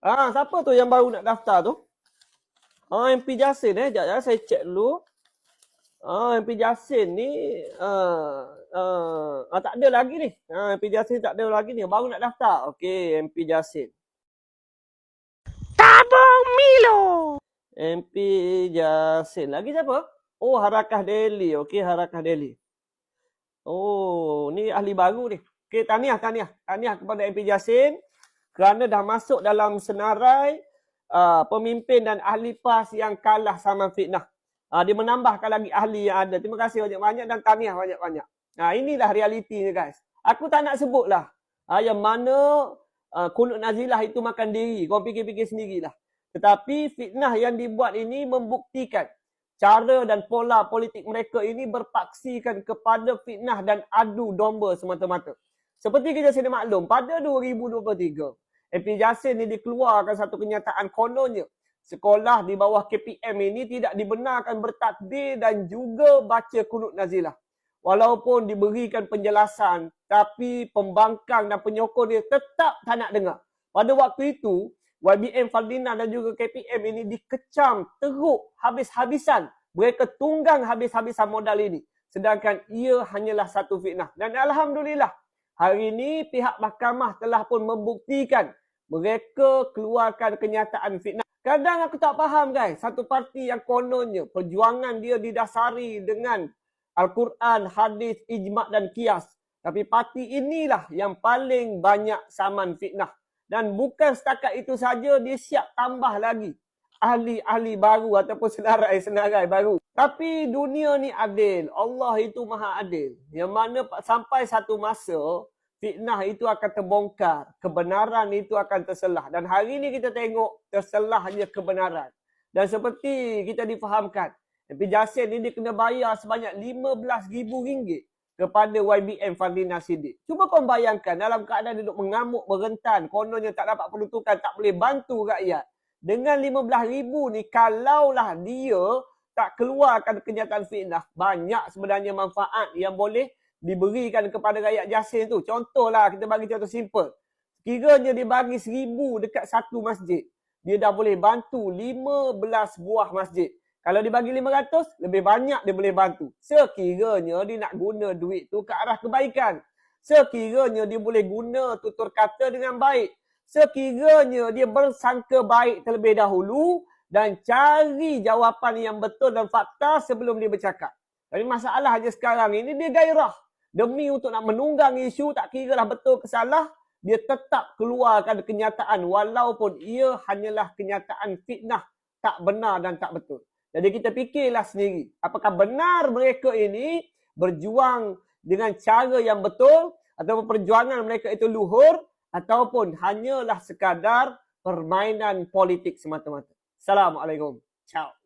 Siapa tu yang baru nak daftar tu? MP Jasin Sekejap ya, saya cek dulu. MP Jasin ni tak ada lagi ni. MP Jasin tak ada lagi ni. Baru nak daftar. Okey, MP Jasin. Tabung Milo. MP Jasin. Lagi siapa? Oh, Harakah Delhi. Okey, Harakah Delhi. Oh, ni ahli baru ni. Okey, tahniah kepada MP Jasin kerana dah masuk dalam senarai pemimpin dan ahli PAS yang kalah sama fitnah. Dia menambahkan lagi ahli yang ada. Terima kasih banyak-banyak dan tahniah banyak-banyak. Inilah realitinya guys. Aku tak nak sebutlah yang mana kunut nazilah itu makan diri. Kau fikir-fikir sendirilah. Tetapi fitnah yang dibuat ini membuktikan cara dan pola politik mereka ini berpaksikan kepada fitnah dan adu domba semata-mata. Seperti kita sedia maklum, pada 2023, MP Jasin ini dikeluarkan satu kenyataan kononnya sekolah di bawah KPM ini tidak dibenarkan bertakbir dan juga baca kunut nazilah. Walaupun diberikan penjelasan, tapi pembangkang dan penyokong dia tetap tak nak dengar. Pada waktu itu, YBM Faldina dan juga KPM ini dikecam teruk habis-habisan. Mereka tunggang habis-habisan modal ini. Sedangkan ia hanyalah satu fitnah. Dan Alhamdulillah, hari ini pihak mahkamah telah pun membuktikan mereka keluarkan kenyataan fitnah. Kadang aku tak faham guys, satu parti yang kononnya perjuangan dia didasari dengan Al-Quran, hadis, ijma' dan qiyas. Tapi parti inilah yang paling banyak saman fitnah. Dan bukan setakat itu saja, dia siap tambah lagi ahli-ahli baru ataupun senarai-senarai baru. Tapi dunia ni adil. Allah itu maha adil. Yang mana sampai satu masa, fitnah itu akan terbongkar. Kebenaran itu akan terselah. Dan hari ini kita tengok terselahnya kebenaran. Dan seperti kita difahamkan, MP Jasin ini dia kena bayar sebanyak RM15,000 kepada YBM Faldina Siddiq. Cuba kau bayangkan dalam keadaan duduk mengamuk, berentan, kononnya tak dapat peruntukan, tak boleh bantu rakyat. Dengan RM15,000 ni, kalaulah dia tak keluarkan kenyataan fitnah, banyak sebenarnya manfaat yang boleh diberikan kepada rakyat Jasin tu. Contohlah, kita bagi contoh simple. Sekiranya dia bagi 1,000 dekat satu masjid, dia dah boleh bantu 15 buah masjid. Kalau dia bagi 500, lebih banyak dia boleh bantu. Sekiranya dia nak guna duit tu ke arah kebaikan. Sekiranya dia boleh guna tutur kata dengan baik. Sekiranya dia bersangka baik terlebih dahulu dan cari jawapan yang betul dan fakta sebelum dia bercakap. Tapi masalahnya sekarang ini dia gairah. Demi untuk nak menunggang isu, tak kira lah betul ke salah, dia tetap keluarkan kenyataan walaupun ia hanyalah kenyataan fitnah, tak benar dan tak betul. Jadi kita fikirlah sendiri, apakah benar mereka ini berjuang dengan cara yang betul ataupun perjuangan mereka itu luhur ataupun hanyalah sekadar permainan politik semata-mata. Assalamualaikum. Ciao.